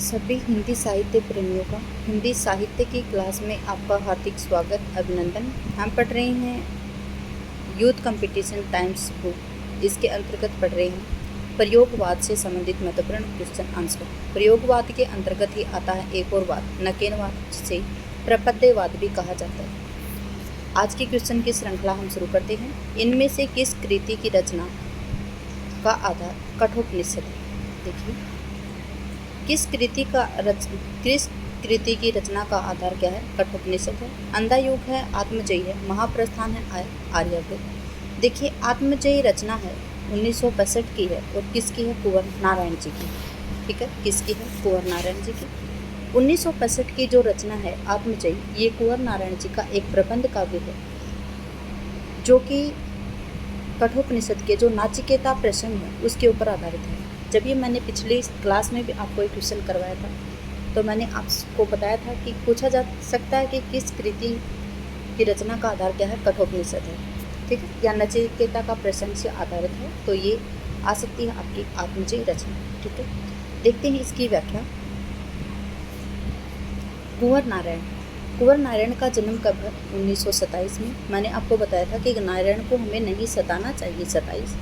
सभी हिंदी साहित्य प्रेमियों का हिंदी साहित्य की क्लास में आपका हार्दिक स्वागत, अभिनंदन। हम पढ़ रहे हैं यूथ कंपटीशन टाइम्स बुक। इसके अंतर्गत पढ़ रहे हैं प्रयोगवाद से संबंधित महत्वपूर्ण क्वेश्चन आंसर। प्रयोगवाद के अंतर्गत ही आता है एक और वाद, नकेनवाद, जिसे प्रपद्यवाद भी कहा जाता है। आज की क्वेश्चन की श्रृंखला हम शुरू करते हैं। इनमें से किस कृति की रचना का आधार कठोपनिषद है? देखिए, किस कृति की रचना का आधार क्या है? कठोपनिषद है, अंधायुग है, आत्मजयी है, महाप्रस्थान है, आर्यावर्त। देखिए, आत्मजयी रचना है 1965 की है और किसकी है? कुंवर नारायण जी की। ठीक है, किसकी है? कुंवर नारायण जी की। 1965 की जो रचना है आत्मजयी, ये कुंवर नारायण जी का एक प्रबंध काव्य है जो कि कठोपनिषद के जो नाचिकेता प्रसंग है उसके ऊपर आधारित है। जब ये मैंने पिछली क्लास में भी आपको एक क्वेश्चन करवाया था तो मैंने आपको बताया था कि पूछा जा सकता है कि किस कृति की रचना का आधार क्या है? कठोपनिषद है। ठीक है, या नचिकेता का प्रसंग से आधारित है, तो ये आ सकती है आपकी आत्मजयी रचना। ठीक है, देखते हैं इसकी व्याख्या। कुंवर नारायण का जन्म कब है? 1927 में। मैंने आपको बताया था कि नारायण को हमें नहीं सताना चाहिए। 27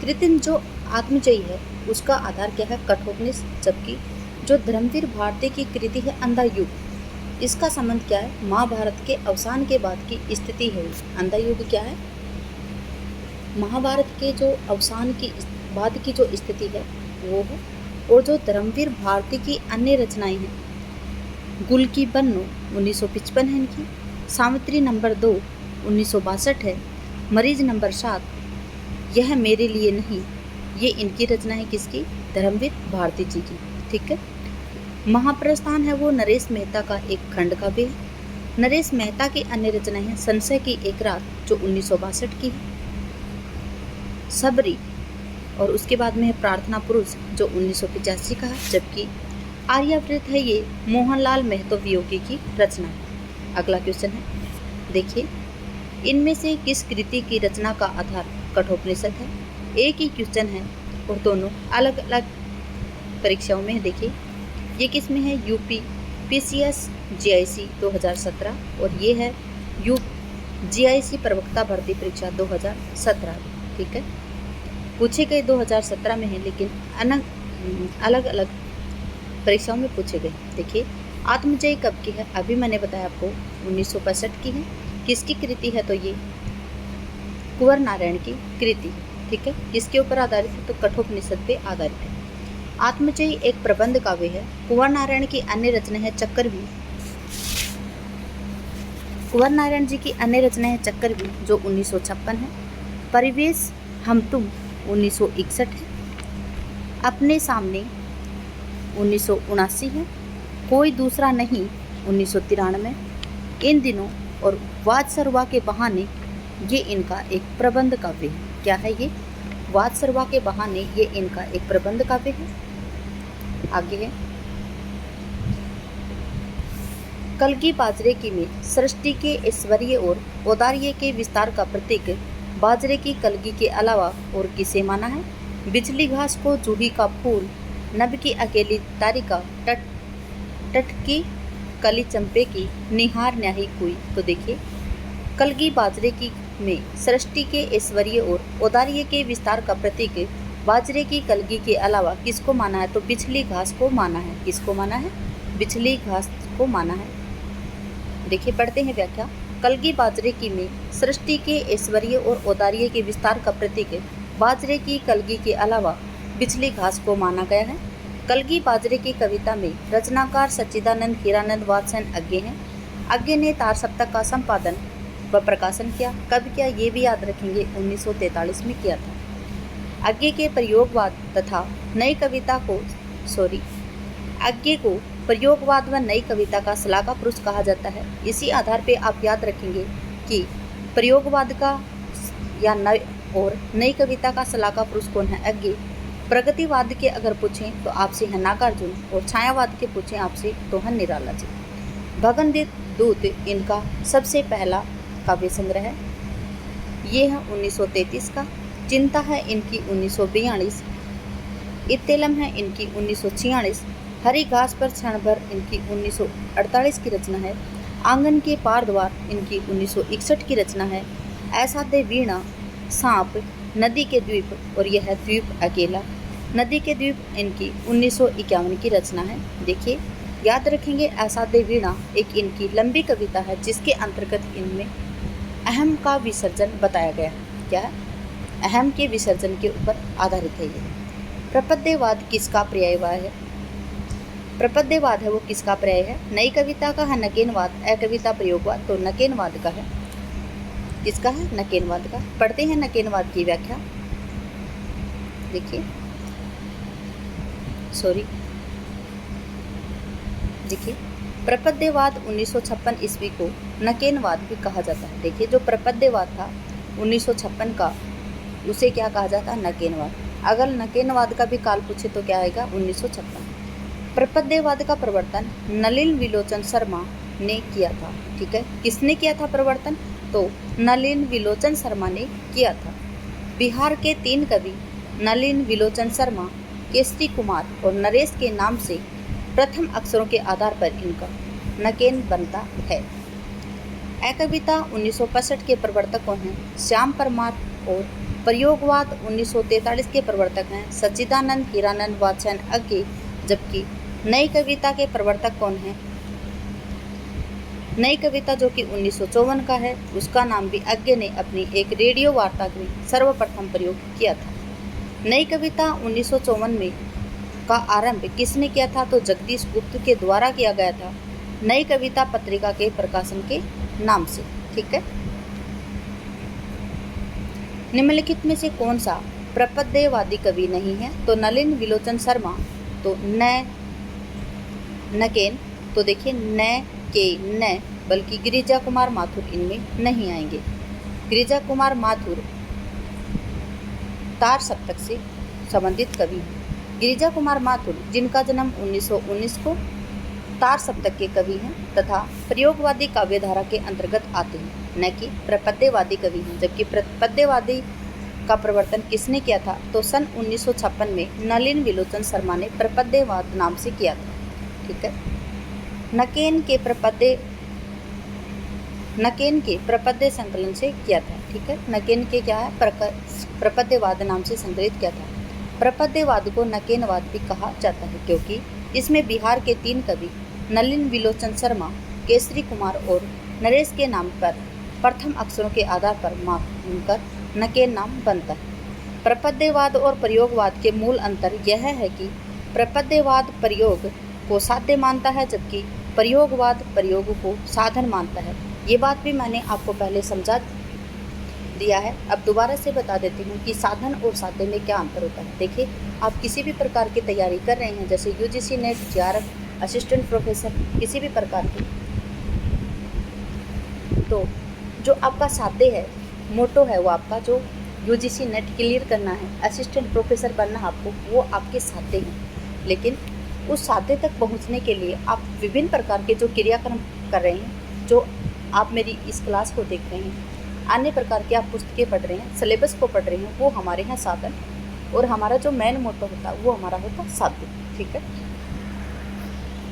कृति जो आत्मजयी है उसका आधार क्या है? कठोपनिषद। जबकि जो धर्मवीर भारती की कृति है अंधायुग, इसका संबंध क्या है? महाभारत के अवसान के बाद की स्थिति है। अंधायुग क्या है? महाभारत के जो अवसान की बाद की जो स्थिति है वो है। और जो धर्मवीर भारती की अन्य रचनाएं हैं, गुल की बन्नो 1955 है इनकी, सावित्री नंबर 2 1962 है, मरीज नंबर 7, यह मेरे लिए नहीं, ये इनकी रचना है। किसकी? धर्मवीर भारती जी की। ठीक है, महाप्रस्थान है वो नरेश मेहता का एक खंड काव्य है। नरेश मेहता की अन्य रचनाएं हैं संशय की एक रात जो 1962 की है, सबरी, और उसके बाद में है प्रार्थना पुरुष जो 1985 का है। जबकि आर्यावर्त है ये मोहनलाल महतो वियोगी की रचना है। अगला क्वेश्चन है, देखिए, इनमें से किस कृति की रचना का आधार कठोपनिषद है? एक ही क्वेश्चन है और दोनों अलग अलग परीक्षाओं में है। देखिए, ये किस में है? यूपी पीसीएस जीआईसी 2017 और ये है जीआईसी प्रवक्ता भर्ती परीक्षा 2017। ठीक है, पूछे गए 2017 में है, लेकिन अलग अलग परीक्षाओं में पूछे गए। देखिए, आत्मजयी कब की है? अभी मैंने बताया आपको 1965 की है। किसकी कृति है? तो ये कुंवर नारायण की कृति। ठीक है, किसके ऊपर आधारित है? तो कठोपनिषद पे आधारित है। आत्मजयी एक प्रबंध काव्य है। कुंवर नारायण की अन्य रचना है चक्रव्यूह। कुंवर नारायण जी की अन्य रचना है चक्रव्यूह जो 1956 है। परिवेश हम तुम 1961 है। अपने सामने 1979 है। कोई दूसरा नहीं 1993। इन दिनों और वाद सरवा के बहाने, ये इनका एक प्रबंध काव्य है। क्या है ये? वाद सरवा के बहाने, ये इनका एक प्रबंध काव्य है। आगे है, कलगी बाजरे की में सृष्टि के ऐश्वर्य और औदार्य के विस्तार का प्रतीक बाजरे की कलगी के अलावा और किसे माना है? बिजली घास को जूही का फूल, नभ की अकेली तारिका, तट की कली चंपे की, निहार न्याही कोई। तो देखिए, कलगी बाजरे की में सृष्टि के ऐश्वर्य और औदार्य के विस्तार का प्रतीक बाजरे की कलगी के अलावा किसको माना है? तो बिछली घास को माना है। किसको माना है? बिछली घास को माना है। देखिए, पढ़ते हैं व्याख्या। कलगी बाजरे की में सृष्टि के ऐश्वर्य और औदार्य के विस्तार का प्रतीक बाजरे की कलगी के अलावा बिछली घास को माना गया है। कलगी बाजरे की कविता में रचनाकार सच्चिदानंद हीरानंद वात्स्यन अज्ञे हैं। अज्ञे ने तार सप्तक का संपादन व प्रकाशन किया। कब किया? ये भी याद रखेंगे, 1943 में किया था। अज्ञे के प्रयोगवाद तथा नई कविता को अज्ञे को प्रयोगवाद व नई कविता का शलाका पुरुष कहा जाता है। इसी आधार पे आप याद रखेंगे कि प्रयोगवाद का या नई कविता का शलाका पुरुष कौन है? अज्ञे। प्रगतिवाद के अगर पूछें तो आपसे है नागार्जुन, और छायावाद के पूछें आपसे तो है निराला जी। भगनदीप दूत इनका सबसे पहला काव्य संग्रह है। ये है 1933 का। चिंता है इनकी 1942। इत्तेलम है इनकी 1946। हरी घास पर क्षण भर इनकी 1948 की रचना है। आंगन के पार द्वार इनकी 1961 की रचना है। ऐसा दे वीणा, सांप, नदी के द्वीप और यह द्वीप अकेला। नदी के द्वीप इनकी 1951 की रचना है। देखिए, याद रखेंगे, ऐसा दे वीणा एक इनकी लंबी कविता है जिसके अंतर्गत इनमें अहम का विसर्जन बताया गया है। क्या है? अहम के विसर्जन के ऊपर आधारित है ये। प्रपद्यवाद किसका पर्यायवाद है? प्रपद्यवाद है वो किसका पर्याय है? नई कविता का है नकेनवाद, अकविता प्रयोगवाद। तो नकेनवाद का है। किसका है? नकेनवाद का। पढ़ते हैं नकेनवाद की व्याख्या। देखिए, देखिए, प्रपद्यवाद 1956 ईस्वी को नकेनवाद भी कहा जाता है। देखिए, जो प्रपद्यवाद था 1956 का, उसे क्या कहा जाता है? नकेनवाद। अगर नकेनवाद का भी काल पूछे तो क्या आएगा? 1956। प्रपद्यवाद का प्रवर्तन नलिन विलोचन शर्मा ने किया था। ठीक है, किसने किया था प्रवर्तन? तो नलिन विलोचन शर्मा ने किया था। बिहार के 3 कवि नलिन विलोचन शर्मा, केसरी कुमार और नरेश के नाम से प्रथम अक्षरों के आधार पर इनका नकेन बनता है। अकविता 1965 के प्रवर्तक कौन हैं? श्याम परमार। और प्रयोगवाद 1943 के प्रवर्तक हैं सच्चिदानंद हीरानंद वात्स्यन अज्ञे। जबकि नई कविता के प्रवर्तक कौन हैं? नई कविता जो कि 1954 का है, उसका नाम भी अज्ञे ने अपनी एक रेडियो वार्ता में सर्वप्रथम प्रयोग किया था। नई कविता 1954 में का आरंभ किसने किया था? तो जगदीश गुप्त के द्वारा किया गया था, नई कविता पत्रिका के प्रकाशन के नाम से। ठीक है। निम्नलिखित में से कौन सा प्रपद्यवादी कवि नहीं है? तो नलिन विलोचन शर्मा, तो नकेन। तो देखिए, न बल्कि गिरिजा कुमार माथुर इनमें नहीं आएंगे। गिरिजा कुमार माथुर तार सप्तक से संबंधित कवि हैं। गिरिजा कुमार माथुर जिनका जन्म 1919 को, तार सप्तक के कवि हैं तथा प्रयोगवादी काव्यधारा के अंतर्गत आते हैं, न कि प्रपद्यवादी कवि हैं। जबकि प्रपद्यवादी का प्रवर्तन किसने किया था? तो सन 1956 में नलिन विलोचन शर्मा ने प्रपद्यवाद नाम से किया था। ठीक है। नकेन के प्रपद्य संकलन से किया था। ठीक है। नकेन के क्या है? प्रपद्यवाद नाम से संकलित किया था। प्रपद्यवाद को नकेनवाद भी कहा जाता है क्योंकि इसमें बिहार के 3 कवि नलिन विलोचन शर्मा, केसरी कुमार और नरेश के नाम पर प्रथम अक्षरों के आधार पर मानकर नकेन नाम बनता है। प्रपद्यवाद और प्रयोगवाद के मूल अंतर यह है कि प्रपद्यवाद प्रयोग को साध्य मानता है जबकि प्रयोगवाद प्रयोग को साधन मानता है। ये बात भी मैंने आपको पहले समझा दिया है, अब दोबारा से बता देती हूँ कि साधन और साध्य में क्या अंतर होता है। देखिए, आप किसी भी प्रकार की तैयारी कर रहे हैं, जैसे UGC net, JRF, assistant professor, किसी भी प्रकार की, तो जो आपका साध्य है, मोटो है, वो आपका जो यूजीसी नेट क्लियर करना है, असिस्टेंट प्रोफेसर बनना आपको, वो आपके साध्य हैं। लेकिन उस साध्य तक पहुंचने के लिए आप विभिन्न प्रकार के जो क्रियाक्रम कर रहे हैं, जो आप मेरी इस क्लास को देख रहे हैं, अन्य प्रकार की आप पुस्तकें पढ़ रहे हैं, सिलेबस को पढ़ रहे हैं, वो हमारे यहाँ साधन, और हमारा जो मेन मोटो होता है वो हमारा होता है साध्य। ठीक है।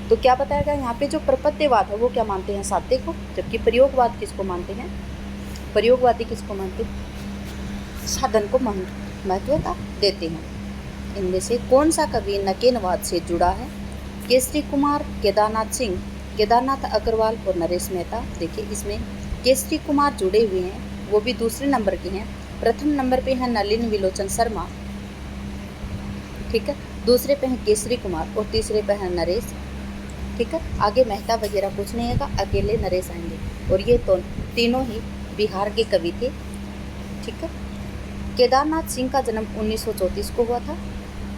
तो क्या बताया गया यहाँ पे? जो प्रपद्यवाद है वो क्या मानते हैं? साध्य को। जबकि प्रयोगवाद किसको मानते हैं? प्रयोगवादी किसको मानते हैं? साधन को महत्वता देते हैं। इनमें से कौन सा कवि नकेनवाद से जुड़ा है? केसरी कुमार, केदारनाथ सिंह, केदारनाथ अग्रवाल और नरेश मेहता। देखिए, इसमें केसरी कुमार जुड़े हुए हैं, वो भी दूसरे नंबर के हैं। प्रथम नंबर पे है नलिन विलोचन शर्मा, ठीक है, दूसरे पे है केसरी कुमार और तीसरे पे है नरेश। ठीक है। आगे मेहता वगैरह कुछ नहीं आएगा, अकेले नरेश आएंगे। और ये तो तीनों ही बिहार के कवि थे। ठीक है। केदारनाथ सिंह का जन्म 1934 को हुआ था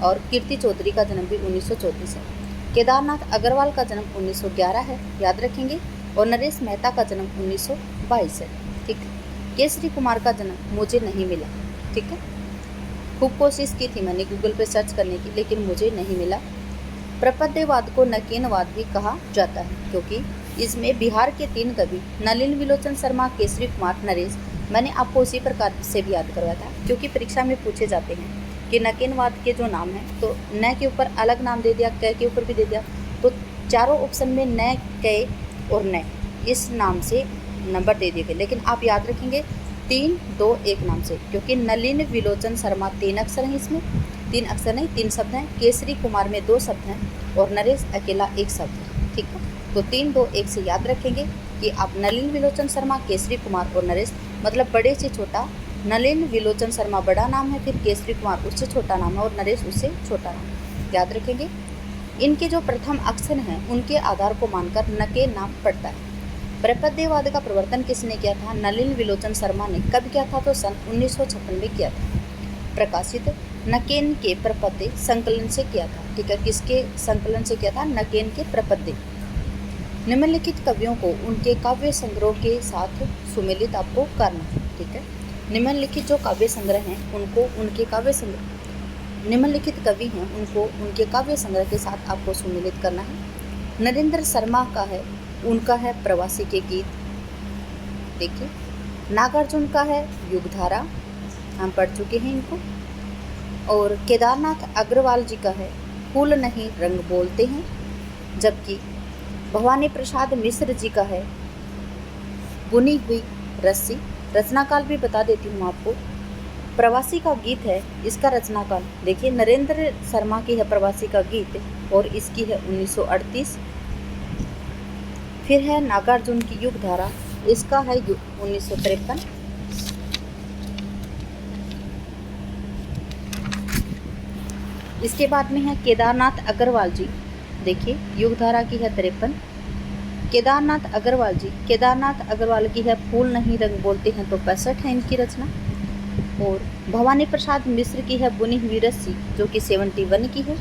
और कीर्ति चौधरी का जन्म भी 1934 है। केदारनाथ अग्रवाल का जन्म 1911 है, याद रखेंगे। और नरेश मेहता का जन्म 1922 है। ठीक है। केसरी कुमार का जन्म मुझे नहीं मिला। ठीक है। खूब कोशिश की थी मैंने गूगल पे सर्च करने की, लेकिन मुझे नहीं मिला। प्रपद्यवाद को नकेनवाद भी कहा जाता है क्योंकि इसमें बिहार के 3 कवि नलिन विलोचन शर्मा, केसरी कुमार, नरेश, मैंने आपको उसी प्रकार से भी याद करवाया था क्योंकि परीक्षा में पूछे जाते हैं कि नकेनवाद के जो नाम हैं, तो न के ऊपर अलग नाम दे दिया, क के ऊपर भी दे दिया, तो चारों ऑप्शन में न, क और न इस नाम से नंबर दे दिए गए। लेकिन आप याद रखेंगे 3, 2, 1 नाम से, क्योंकि नलिन विलोचन शर्मा 3 अक्षर हैं, इसमें 3 अक्षर नहीं 3 शब्द हैं, केसरी कुमार में 2 शब्द हैं और नरेश अकेला 1 शब्द है। ठीक है, तो 3, 2, 1 से याद रखेंगे कि आप नलिन विलोचन शर्मा, केसरी कुमार और नरेश, मतलब बड़े से छोटा, नलिन विलोचन शर्मा बड़ा नाम है, फिर केसरी कुमार उससे छोटा नाम है और नरेश उससे छोटा नाम है, याद रखेंगे। इनके जो प्रथम अक्षर हैं उनके आधार को मानकर न के नाम पड़ता है। प्रपद्यवाद का प्रवर्तन किसने किया था? नलिन विलोचन शर्मा ने। कब किया था? तो सन 1956 में किया था। प्रकाशित नकेन के प्रपद्य संकलन से किया था। ठीक है, किसके संकलन से किया था? नकेन के प्रपद्य। निम्नलिखित कवियों को उनके काव्य संग्रह के साथ सुमेलित आपको करना है। ठीक है, निम्नलिखित जो काव्य संग्रह हैं उनको उनके काव्य संग्रह, निम्नलिखित कवि हैं उनको उनके काव्य संग्रह के साथ आपको सुमेलित करना है। नरेंद्र शर्मा का है, उनका है प्रवासी के गीत। देखिए, नागार्जुन का है युगधारा, हम पढ़ चुके हैं इनको। और केदारनाथ अग्रवाल जी का है फूल नहीं रंग बोलते हैं। जबकि भवानी प्रसाद मिश्र जी का है बुनी हुई रस्सी। रचनाकाल भी बता देती हूँ आपको। प्रवासी का गीत है, इसका रचनाकाल देखिए, नरेंद्र शर्मा की है प्रवासी का गीत और इसकी है 1938। फिर है नागार्जुन की युगधारा, इसका है 1953। इसके बाद में है केदारनाथ अग्रवाल जी। देखिए, युगधारा की है 53। केदारनाथ अग्रवाल जी, केदारनाथ अग्रवाल की है फूल नहीं रंग बोलते हैं, तो 65 है इनकी रचना। और भवानी प्रसाद मिश्र की है बुनी हुई रस्सी, जो कि 71 की है।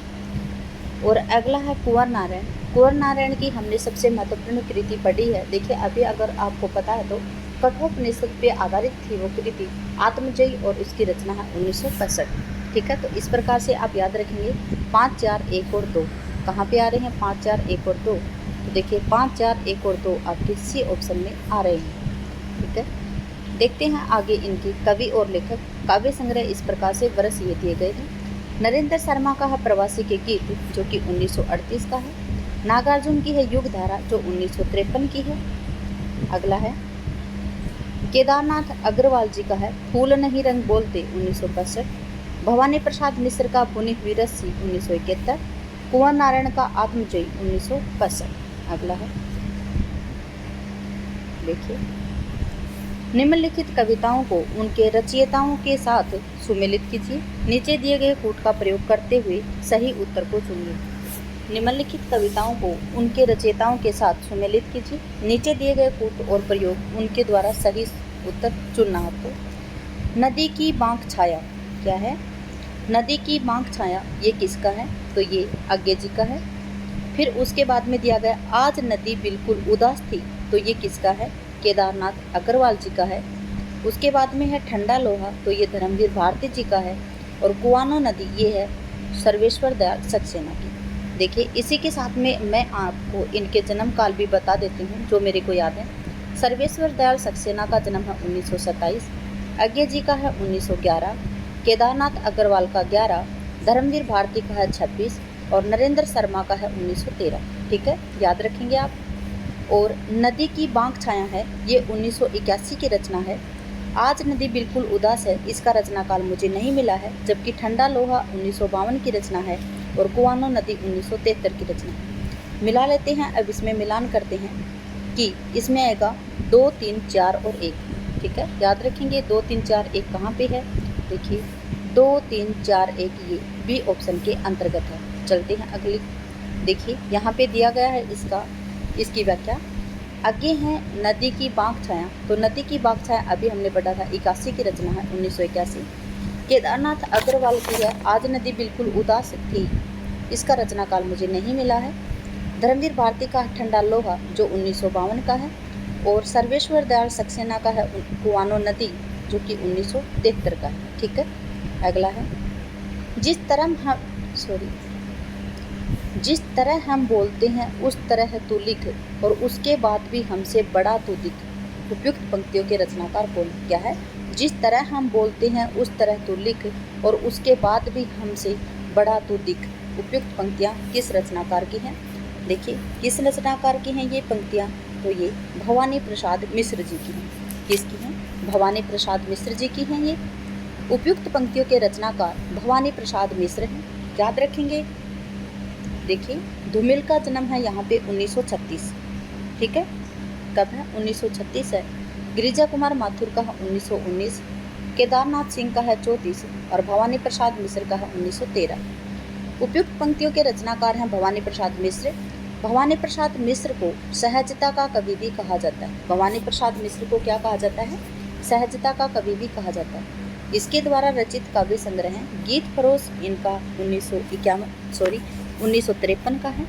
और अगला है कुंवर नारायण। कुंवर नारायण की हमने सबसे महत्वपूर्ण कृति पढ़ी है। देखिए, अभी अगर आपको पता है तो कठोपनिषद पे आधारित थी वो कृति आत्मजयी और इसकी रचना है 1965। ठीक है, तो इस प्रकार से आप याद रखेंगे 5, 4, 1 और 2 कहाँ पे आ रहे हैं? 5, 4, 1 और 2। तो देखिए 5, 4, 1 और 2 आपके सी ऑप्शन में आ रहे हैं। ठीक है, देखते हैं आगे इनकी कवि और लेखक। काव्य संग्रह इस प्रकार से वर्ष ये दिए गए हैं। नरेंद्र शर्मा का है प्रवासी के गीत, जो कि 1938 का है। नागार्जुन की है युगधारा, जो 1953 की है। अगला है केदारनाथ अग्रवाल जी का है फूल नहीं रंग बोलते, 1965। भवानी प्रसाद मिश्र का बुनी हुई रस्सी, 1971। कुंवर नारायण का आत्मजयी, 1965। अगला है, देखिए, निम्नलिखित कविताओं को उनके रचयिताओं के साथ सुमेलित कीजिए। नीचे दिए गए कूट का प्रयोग करते हुए सही उत्तर को चुनिए। निम्नलिखित कविताओं को उनके रचयिताओं के साथ सुमेलित कीजिए। नीचे दिए गए कूट और प्रयोग उनके द्वारा सही उत्तर चुनना है आपको। नदी की बांक छाया क्या है? नदी की बांक छाया ये किसका है? तो ये आज्ञे जी का है। फिर उसके बाद में दिया गया आज नदी बिल्कुल उदास थी, तो ये किसका है? केदारनाथ अग्रवाल जी का है। उसके बाद में है ठंडा लोहा, तो ये धर्मवीर भारती जी का है। और कुआनो नदी ये है सर्वेश्वर दयाल सक्सेना की। देखिए, इसी के साथ में मैं आपको इनके जन्म काल भी बता देती हूँ जो मेरे को याद है। सर्वेश्वर दयाल सक्सेना का जन्म है 1927, आज्ञे जी का है 1911, केदारनाथ अग्रवाल का 11, धर्मवीर भारती का है 26 और नरेंद्र शर्मा का है 1913। ठीक है, याद रखेंगे आप। और नदी की बांक छाया है ये 1981 की रचना है। आज नदी बिल्कुल उदास है, इसका रचनाकाल मुझे नहीं मिला है। जबकि ठंडा लोहा 1952 की रचना है और कुआनो नदी 1973 की रचना है। मिला लेते हैं, अब इसमें मिलान करते हैं कि इसमें आएगा 2, 3, 4 और 1। ठीक है, याद रखेंगे 2, 3, 4, 1 कहाँ पे है? देखिए 2, 3, 4, 1 ये बी ऑप्शन के अंतर्गत है। चलते हैं अगली। देखिए, यहाँ पे दिया गया है इसकी व्याख्या। आगे है नदी की बांक छाया, तो नदी की बांक छाया अभी हमने पढ़ा था 81 की रचना है, 1981। केदारनाथ अग्रवाल की है आज नदी बिल्कुल उदास थी, इसका रचनाकाल मुझे नहीं मिला है। धर्मवीर भारती का ठंडा लोहा जो 1952 का है और सर्वेश्वर दयाल सक्सेना का है कुआनो नदी जो कि 1973 का है। ठीक है, अगला है जिस तरह हम बोलते हैं उस तरह तू लिख और उसके बाद भी हमसे बड़ा तू दिख। उपयुक्त पंक्तियों के रचनाकार कौन? क्या है? जिस तरह हम बोलते हैं उस तरह तू लिख, और उसके बाद भी हमसे बड़ा तू दिख। उपयुक्त पंक्तियाँ किस रचनाकार की हैं? देखिए, किस रचनाकार की हैं ये पंक्तियाँ? तो ये भवानी प्रसाद मिश्र जी की हैं। किसकी हैं? भवानी प्रसाद मिश्र जी की हैं ये। उपयुक्त पंक्तियों के रचनाकार भवानी प्रसाद मिश्र हैं। याद रखेंगे। देखिए, धूमिल का जन्म है यहाँ पे 1936, ठीक है। कब है? 1936 है। गिरिजा कुमार माथुर का है 1919, केदारनाथ सिंह का है 34 और भवानी प्रसाद मिश्र का है 1913। उपयुक्त पंक्तियों के रचनाकार हैं भवानी प्रसाद मिश्र। भवानी प्रसाद मिश्र को सहजता का कवि भी कहा जाता है। भवानी प्रसाद मिश्र को क्या कहा जाता है? सहजता का कवि भी कहा जाता है। इसके द्वारा रचित काव्य संग्रह हैं गीत फरोश, इनका 1953 का है।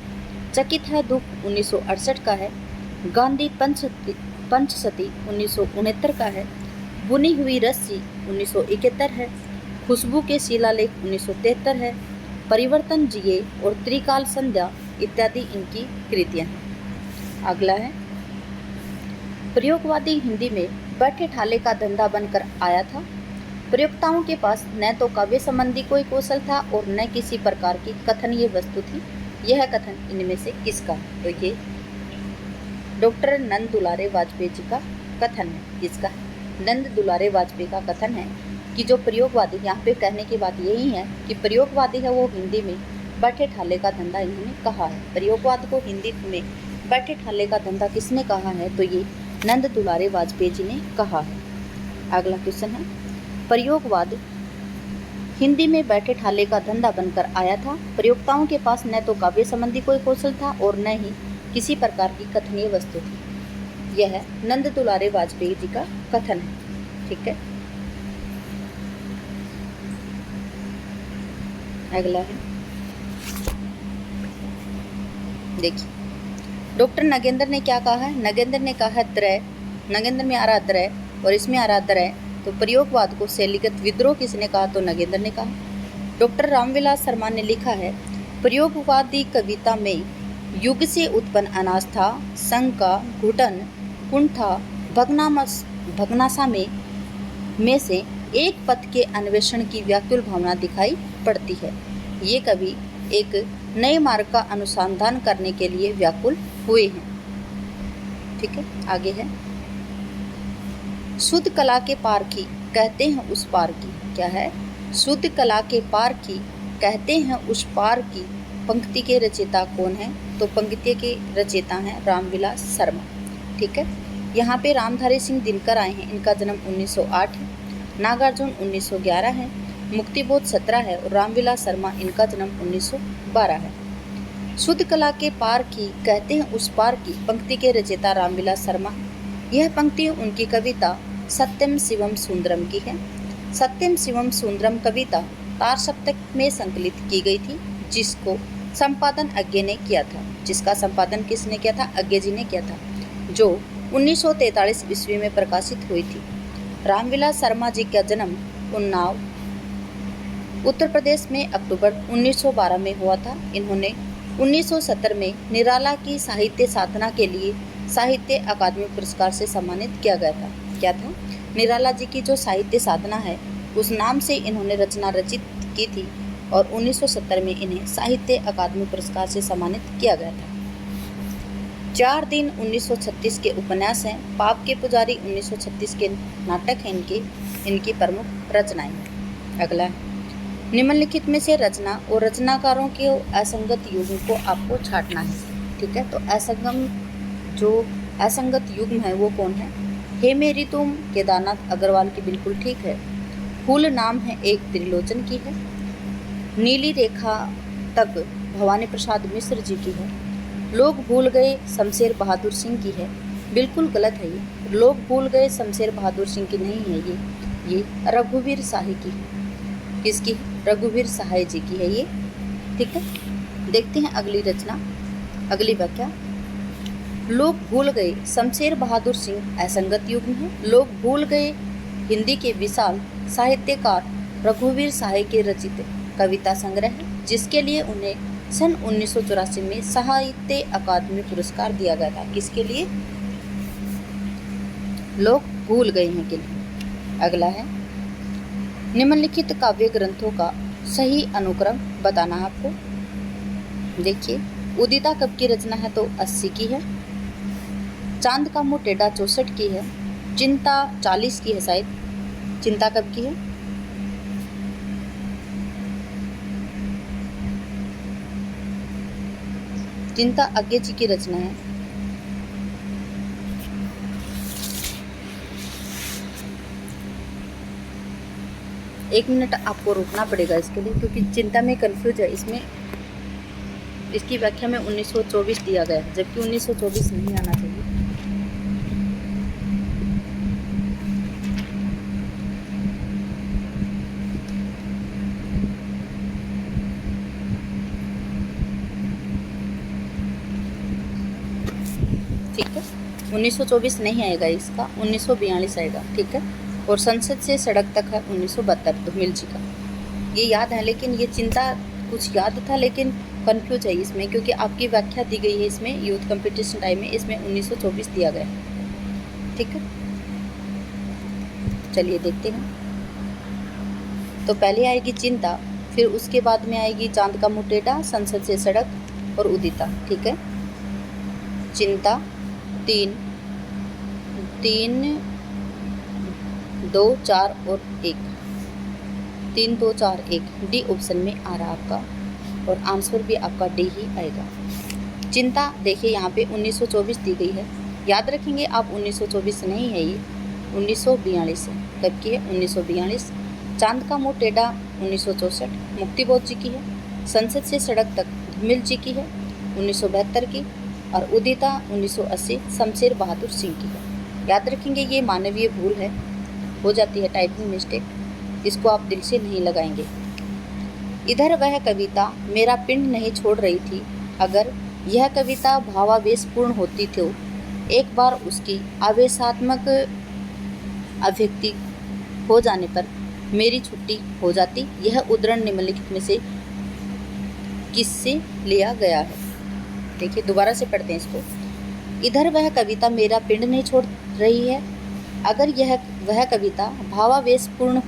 चकित है दुख 1968 का है। गांधी पंचसती 1969 का है। बुनी हुई रस्सी 1971 है। खुशबू के शिलालेख 1973 है। परिवर्तन जिए और त्रिकाल संध्या इत्यादि इनकी कृतियां हैं। अगला है, प्रयोगवादी हिंदी में बैठे ठाले का धंधा बनकर आया था। प्रयोक्ताओं के पास न तो काव्य संबंधी कोई कौशल था और न किसी प्रकार की कथनीय वस्तु थी। यह कथन इनमें से किसका है? तो ये डॉक्टर नंद दुलारे वाजपेयी जी का कथन है। किसका? नंद दुलारे वाजपेयी का कथन है कि जो प्रयोगवादी, यहाँ पे कहने की बात यही है कि प्रयोगवादी है वो हिंदी में बैठे ठाले का धंधा इन्होंने कहा है। प्रयोगवाद को हिंदी में बैठे ठाले का धंधा किसने कहा है? तो ये नंद दुलारे वाजपेयी जी ने कहा है। अगला क्वेश्चन है, प्रयोगवाद हिंदी में बैठे ठाले का धंधा बनकर आया था। प्रयोक्ताओं के पास न तो काव्य संबंधी कोई कौशल था और न ही किसी प्रकार की कथनीय वस्तु थी। यह नंद दुलारे वाजपेयी जी का कथन है, ठीक है। अगला है, देखिए, डॉक्टर नगेंद्र ने क्या कहा है? नगेंद्र ने कहा है त्रय, नगेंद्र में आ रहा त्रय और इसमें आ रहा त्रय। तो प्रयोगवाद को शैलीगत विद्रोह किसने कहा? तो नगेंद्र ने कहा। डॉक्टर रामविलास शर्मा ने लिखा है, प्रयोगवादी कविता में युग से उत्पन्न अनास्था, शंका, घुटन, कुंठा, भग्नाशा में से एक पथ के अन्वेषण की व्याकुल भावना दिखाई पड़ती है। ये कवि एक नए मार्ग का अनुसंधान करने के लिए व्याकुल हुए हैं, ठीक है। आगे है, शुद्ध कला के पार की कहते हैं उस पार की। क्या है? शुद्ध कला के पार की कहते हैं उस पार की। पंक्ति के रचयिता कौन है? तो पंक्ति के रचयिता हैं रामविलास शर्मा, ठीक है। यहाँ पे रामधारी सिंह दिनकर आए हैं, इनका जन्म 1908 है। नागार्जुन 1911 है। मुक्तिबोध 17 है और रामविलास शर्मा इनका जन्म 1912 है। शुद्ध कला के पार की कहते हैं उस पार की पंक्ति के रचयिता रामविलास शर्मा। यह पंक्ति उनकी कविता सत्यम शिवम सुंदरम की है। सत्यम शिवम सुंदरम कविता तार सप्तक में संकलित की गई थी, जिसको संपादन अज्ञे ने किया था। जिसका संपादन किसने किया था? अज्ञे जी ने किया था, जो 1943 ईस्वी में प्रकाशित हुई थी। रामविलास शर्मा जी का जन्म उन्नाव, उत्तर प्रदेश में अक्टूबर 1912 में हुआ था। इन्होंने 1970 में निराला की साहित्य साधना के लिए साहित्य अकादमी पुरस्कार से सम्मानित किया गया था। क्या था? निराला जी की जो साहित्य साधना है उस नाम से इन्होंने रचना रचित की थी और 1970 में इन्हें साहित्य अकादमी पुरस्कार से सम्मानित किया गया था। 4 दिन 1936 के उपन्यास हैं। पाप के पुजारी 1936 के नाटक हैं इनकी प्रमुख रचनाएं हैं। अगला, निम्नलिखित में से रचना और रचनाकारों के असंगत युग्म को आपको छांटना है, ठीक है। तो असंगत युग्म है वो कौन है? हे मेरी तुम केदारनाथ अग्रवाल की बिल्कुल ठीक है। फूल नाम है एक त्रिलोचन की है। नीली रेखा तक भवानी प्रसाद मिश्र जी की है। लोग भूल गए शमशेर बहादुर सिंह की है, बिल्कुल गलत है ये। लोग भूल गए शमशेर बहादुर सिंह की नहीं है ये रघुवीर शाही की है। किसकी? रघुवीर सहाय जी की है ये, ठीक है। देखते हैं अगली रचना, अगली व्याख्या। लोग भूल गए शमशेर बहादुर सिंह असंगत युग्म है। लोग भूल गए हिंदी के विशाल साहित्यकार रघुवीर सहाय के रचित कविता संग्रह है, जिसके लिए उन्हें सन 1984 में साहित्य अकादमी पुरस्कार दिया गया था। किसके लिए? लोग भूल गए हैं के लिए। अगला है निम्नलिखित काव्य ग्रंथों का सही अनुक्रम बताना है आपको। देखिए, उदिता कब की रचना है? तो 80 की है। चांद का मुंह टेढ़ा 64 की है। चिंता 40 की है शायद। चिंता कब की है? चिंता अज्ञे जी की रचना है। एक मिनट आपको रुकना पड़ेगा इसके लिए, क्योंकि चिंता में कंफ्यूज है। इसमें इसकी व्याख्या में 1924 दिया गया है, जबकि 1924 नहीं आना चाहिए। ठीक है, 1924 नहीं आएगा, इसका 1942 आएगा। ठीक है, और संसद से सड़क तक है 1972 धूमिल जी का। ये याद है, लेकिन ये चिंता कुछ याद था लेकिन कंफ्यूज है इसमें, क्योंकि आपकी व्याख्या दी गई है इसमें यूथ कंपटीशन टाइम में, इसमें 1924 दिया गया है। ठीक है, चलिए देखते हैं। तो पहले आएगी चिंता, फिर उसके बाद में आएगी चांद का मुंह टेढ़ा, संसद से सड़क और उदिता। ठीक है, चिंता 3, 2, 4 और 1, 3, 2, 4, 1 डी ऑप्शन में आ रहा आपका, और आंसर भी आपका डी ही आएगा। चिंता देखिए यहाँ पे 1924 दी गई है, याद रखेंगे आप। 1924 नहीं है ये, 1942 है। कब की है? 1942। चांद का मुंह टेढ़ा 1964 मुक्तिबोध जी की है। संसद से सड़क तक धूमिल जी की है 1972 की, और उदिता 1980 शमशेर बहादुर सिंह की है। याद रखेंगे, ये मानवीय भूल है, हो जाती है टाइपिंग मिस्टेक, इसको आप दिल से नहीं लगाएंगे। इधर वह कविता मेरा पिंड नहीं छोड़ रही थी, अगर यह कविता भावावेशपूर्ण होती तो एक बार उसकी आवेशात्मक अभिव्यक्ति हो जाने पर मेरी छुट्टी हो जाती। यह उद्धरण निम्नलिखित में से किससे लिया गया है? देखिए, दोबारा से पढ़ते हैं इसको। इधर वह कविता मेरा पिंड नहीं छोड़ रही है, अगर यह वह कविता भावावेशपूर्ण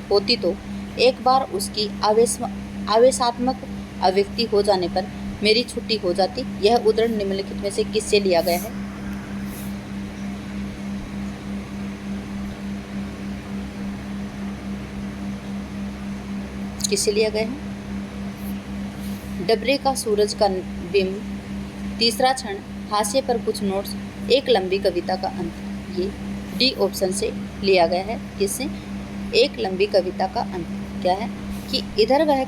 होती तो एक बार उसकी आवेशात्मक अभिव्यक्ति हो जाने पर मेरी छुट्टी हो जाती। यह उद्धरण निम्नलिखित में से किससे लिया गया है? किससे लिया गया है? डबरे का सूरज का बिंब, तीसरा क्षण, हाशिए पर कुछ नोट्स, एक लंबी कविता का अंत। ये डी ऑप्शन से लिया गया है। किससे? एक लंबी कविता का अंत। क्या है कि इधर वह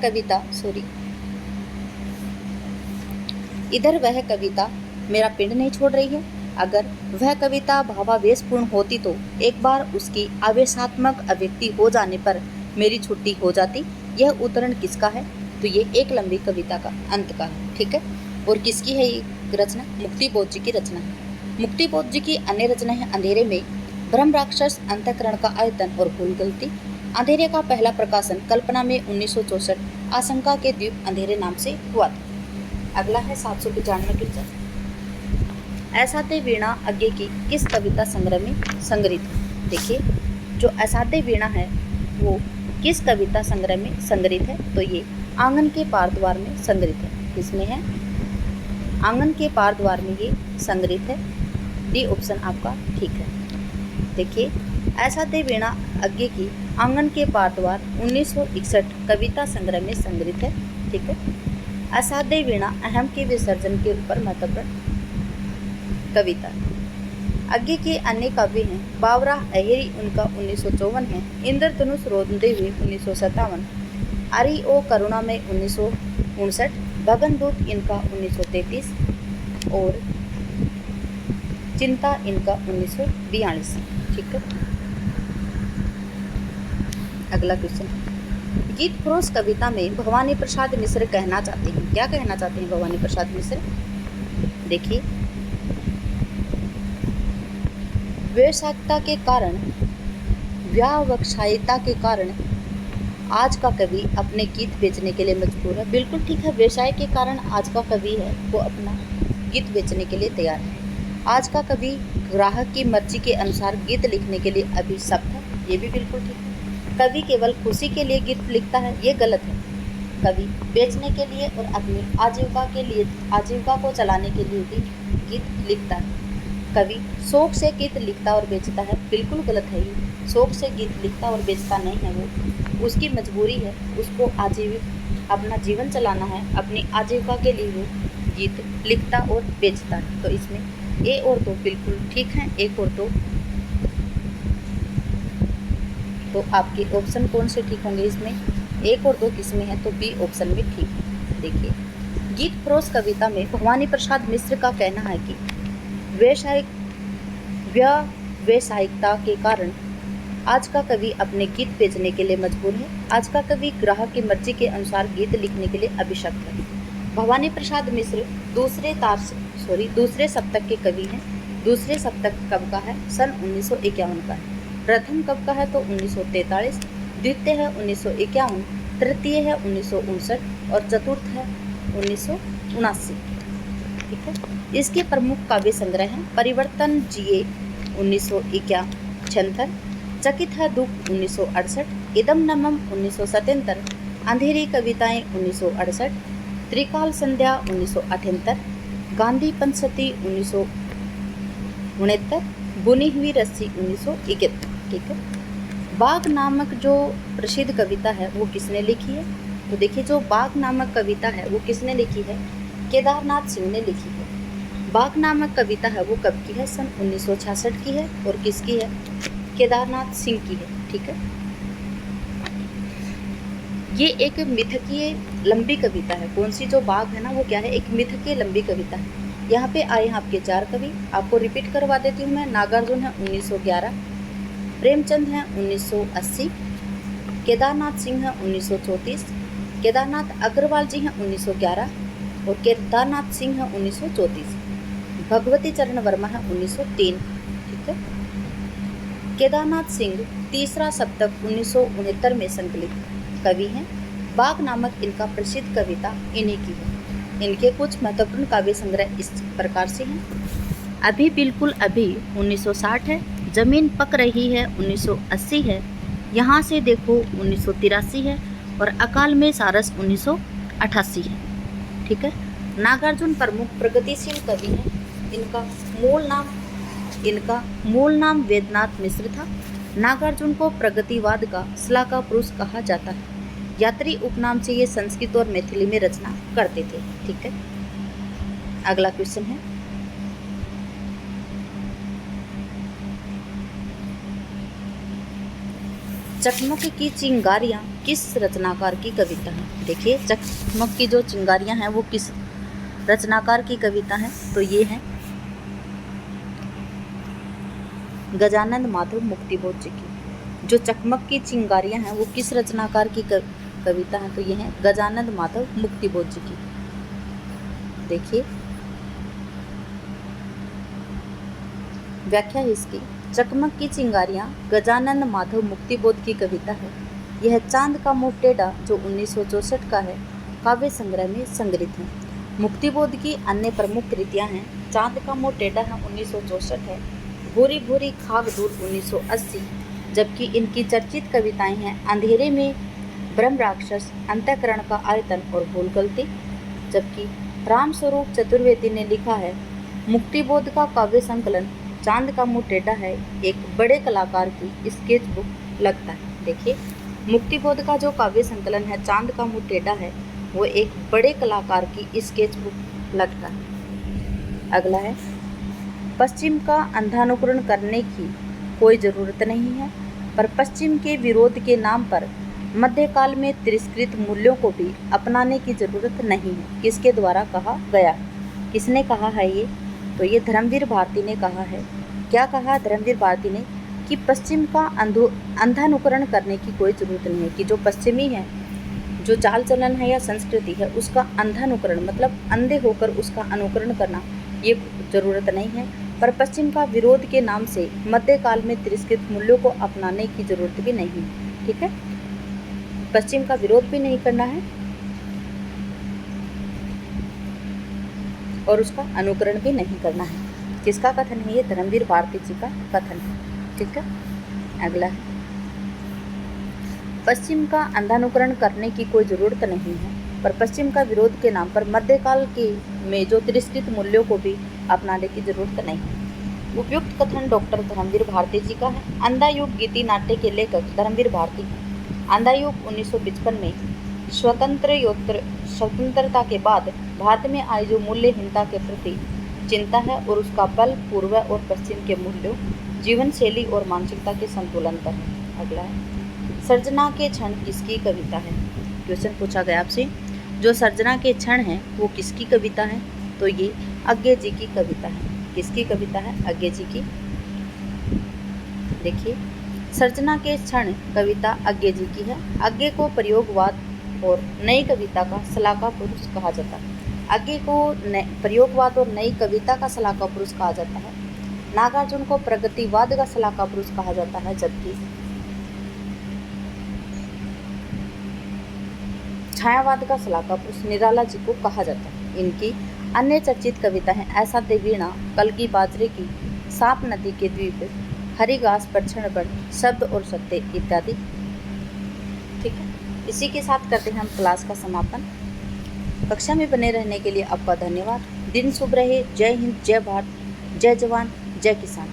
कविता मेरा पिंड नहीं छोड़ रही है, अगर वह कविता भावावेशपूर्ण होती तो एक बार उसकी आवेशात्मक अभिव्यक्ति हो जाने पर मेरी छुट्टी हो जाती। यह उद्धरण किसका है? तो ये एक लंबी कविता का अंत का है। ठीक है, और किसकी है ये रचना? मुक्तिबोध जी की रचना है। मुक्तिबोध जी की अन्य रचना है अंधेरे में, ब्रह्म राक्षस, अंतःकरण का आयतन और भूल गलती। अंधेरे का पहला प्रकाशन कल्पना में 1964 आशंका के द्वीप अंधेरे नाम से हुआ था। अगला है 795 क्वेश्चन। असाध्य वीणा अज्ञे की किस कविता संग्रह में संग्रहित है? देखिए, जो असाध्य वीणा है वो किस कविता संग्रह में संग्रहित है? तो ये आंगन के पार द्वार में संग्रहित है। किसमें है? आंगन के पार द्वार में ये संग्रहित है। डी ऑप्शन आपका ठीक है। देखिए, असाध्य वीणा अज्ञे की आंगन के पार द्वार 1961 कविता संग्रह में संग्रहित है। ठीक है, असाध्य वीणा अहम के विसर्जन के ऊपर महत्वपूर्ण कविता। अज्ञे के अन्य काव्य हैं बावरा अहेरी, उनका 1954 है, इंद्रधनुष रोंदे हुए 1957, आरी ओ करुणा में 1959, भगनदूत इनका 1933 और चिंता इनका 1942। ठीक है, अगला क्वेश्चन। गीत फरोश कविता में भवानी प्रसाद मिश्र कहना चाहते हैं, क्या कहना चाहते हैं भवानी प्रसाद मिश्र? देखिए, व्यवसायिकता के कारण, व्यावसायिकता के कारण आज का कवि अपने गीत बेचने के लिए मजबूर है। बिल्कुल ठीक है, व्यवसाय के कारण आज का कवि है वो अपना गीत बेचने के लिए तैयार है। आज का कवि ग्राहक की मर्जी के अनुसार गीत लिखने के लिए अभिशप्त है। ये भी बिल्कुल ठीक है। कवि केवल खुशी के लिए गीत लिखता है, ये गलत है। कवि बेचने के लिए और अपनी आजीविका को चलाने के लिए भी गीत लिखता है। कवि शौक से गीत लिखता और बेचता है, बिल्कुल गलत है ये। शौक से गीत लिखता और बेचता नहीं है वो, उसकी मजबूरी है, उसको अपना जीवन चलाना है, अपनी आजीविका के लिए वो गीत लिखता और बेचता है। तो इसमें ए और दो बिल्कुल ठीक हैं, एक और दो। तो आपके ऑप्शन कौन से ठीक होंगे इसमें? एक और दो किसमें है? तो बी ऑप्शन में ठीक है। देखिए, गीत प्रोस कविता में भवानी प्रसाद मिश्र का कहना है कि व्यावसायिकता के कारण आज का कवि अपने गीत बेचने के लिए मजबूर है। आज का कवि ग्राहक की मर्जी के अनुसार गीत लिखने के लिए अभिशक्त है। भवानी प्रसाद मिश्र दूसरे सप्तक के कवि हैं। दूसरे सप्तक कब का है? सन 1951 का है। प्रथम कब का है? तो 1943। द्वितीय है 1951, तृतीय है 1959 और चतुर्थ है 1979। ठीक है। इसके प्रमुख काव्य संग्रह हैं परिवर्तन जिए 1971, चकित है दुख 1968, इदम नमम 1977, अंधेरी कविताएं 1968, त्रिकाल संध्या 1978, गांधी पंचशती 1969, बुनी हुई रस्सी 1971। ठीक है। बाग नामक जो प्रसिद्ध कविता है वो किसने लिखी है? तो देखिए, जो बाग नामक कविता है वो किसने लिखी है? केदारनाथ सिंह ने लिखी है। बाग नामक कविता है वो कब की है? सन 1966 की है। और किसकी है? केदारनाथ सिंह की है। ठीक है। ये एक मिथकीय लंबी कविता है। कौन सी? जो बाग है ना, वो क्या है? एक मिथकीय लंबी कविता है। यहाँ पे आए हैं आपके 4 कवि, आपको रिपीट करवा देती हूँ मैं। नागार्जुन है 1911, प्रेमचंद हैं 1980, केदारनाथ सिंह हैं 1934, केदारनाथ अग्रवाल जी हैं 1911 और केदारनाथ सिंह हैं 1934, भगवती चरण वर्मा है 1903। ठीक है। केदारनाथ सिंह तीसरा सप्तक 1969 में संकलित कवि हैं। बाग नामक इनका प्रसिद्ध कविता इन्हीं की है। इनके कुछ महत्वपूर्ण काव्य संग्रह इस प्रकार से हैं। अभी बिल्कुल अभी 1960 है, जमीन पक रही है 1980 है, यहाँ से देखो 1983 है और अकाल में सारस 1988 है। ठीक है। नागार्जुन प्रमुख प्रगतिशील कवि हैं। इनका मूल नाम वेदनाथ मिश्र था। नागार्जुन को प्रगतिवाद का श्लाघा पुरुष कहा जाता है। यात्री उपनाम से ये संस्कृत और मैथिली में रचना करते थे। ठीक है। अगला क्वेश्चन है, चकमक की चिंगारियाँ किस रचनाकार की कविता है? देखिए, चकमक की जो चिंगारियाँ हैं वो किस रचनाकार की कविता है? तो ये है गजानंद माधव मुक्तिबोध जी की। जो चकमक की चिंगारियाँ हैं वो किस रचनाकार की कविता है? तो ये है गजानंद माधव मुक्तिबोध जी की। देखिए, व्याख्या है इसकी। चकमक की चिंगारियाँ गजानंद माधव मुक्तिबोध की कविता है। यह चांद का मुँह टेढ़ा जो 1964 का है, काव्य संग्रह में संग्रहित है। मुक्तिबोध की अन्य प्रमुख कृतियाँ हैं चांद का मुँह टेढ़ा है 1964 है, भूरी भूरी खाक दूर 1980, जबकि इनकी चर्चित कविताएं हैं अंधेरे में ब्रह्म राक्षस, अंतःकरण का आयतन और भूल गलती। जबकि रामस्वरूप चतुर्वेदी ने लिखा है मुक्तिबोध का काव्य संकलन चांद का मुँह टेढ़ा है एक बड़े कलाकार की स्केच बुक लगता है। देखिए, मुक्तिबोध का जो काव्य संकलन है चांद का मुँह टेढ़ा है वो एक बड़े कलाकार की स्केच बुक लगता है। अगला है, पश्चिम का अंधानुकरण करने की कोई ज़रूरत नहीं है, पर पश्चिम के विरोध के नाम पर मध्यकाल में तिरस्कृत मूल्यों को भी अपनाने की ज़रूरत नहीं है। किसके द्वारा कहा गया? किसने कहा है ये? तो ये धर्मवीर भारती ने कहा है। क्या कहा धर्मवीर भारती ने? कि पश्चिम का अंधानुकरण करने की कोई ज़रूरत नहीं है, कि जो पश्चिमी है, जो चाल चलन है या संस्कृति है, उसका अंधानुकरण मतलब अंधे होकर उसका अनुकरण करना ये ज़रूरत नहीं है, पर पश्चिम का विरोध के नाम से मध्यकाल में तिरस्कृत मूल्यों को अपनाने की ज़रूरत भी नहीं है। ठीक है। पश्चिम का विरोध भी नहीं करना है और उसका अनुकरण भी नहीं करना है। किसका कथन है ये? धर्मवीर भारती जी का कथन है। ठीक है। अगला है, पश्चिम का अंधानुकरण करने की कोई ज़रूरत नहीं है, पर पश्चिम का विरोध के नाम पर मध्यकाल के में जो तिरस्कृत मूल्यों को भी अपनाने की ज़रूरत नहीं है। उपयुक्त कथन डॉक्टर धर्मवीर भारती जी का है। अंधा युग गीति नाट्य के लेखक धर्मवीर भारती हैं। अंधा युग 1955 में स्वतंत्रता के बाद भारत में आई जो मूल्यहीनता के प्रति चिंता है और उसका बल पूर्व और पश्चिम के मूल्यों, जीवन शैली और मानसिकता के संतुलन पर है। अगला है, सर्जना के क्षण किसकी कविता है? क्वेश्चन पूछा गया आपसे, जो सर्जना के क्षण है वो किसकी कविता है? तो ये अज्ञे जी की कविता है। किसकी कविता है? अज्ञे जी की। देखिए, सर्जना के क्षण कविता अज्ञे जी की है। अज्ञे को प्रयोगवाद और नई कविता का सलाहका पुरुष कहा जाता है। अज्ञे को प्रयोगवाद और नई कविता का सलाहका पुरुष कहा जाता है। नागार्जुन को प्रगतिवाद का सलाहका पुरुष कहा जाता है, जबकि छायावाद का सलाहका पुरुष निराला जी को कहा जाता है। इनकी अन्य चर्चित कविता हैं ऐसा देवीणा, कलगी बाजरे की, सांप नदी के द्वीप, हरी घास पर क्षणभर, शब्द और सत्य इत्यादि। ठीक है, इसी के साथ करते हैं हम क्लास का समापन। कक्षा में बने रहने के लिए आपका धन्यवाद। दिन शुभ रहे। जय हिंद, जय भारत, जय जवान, जय किसान।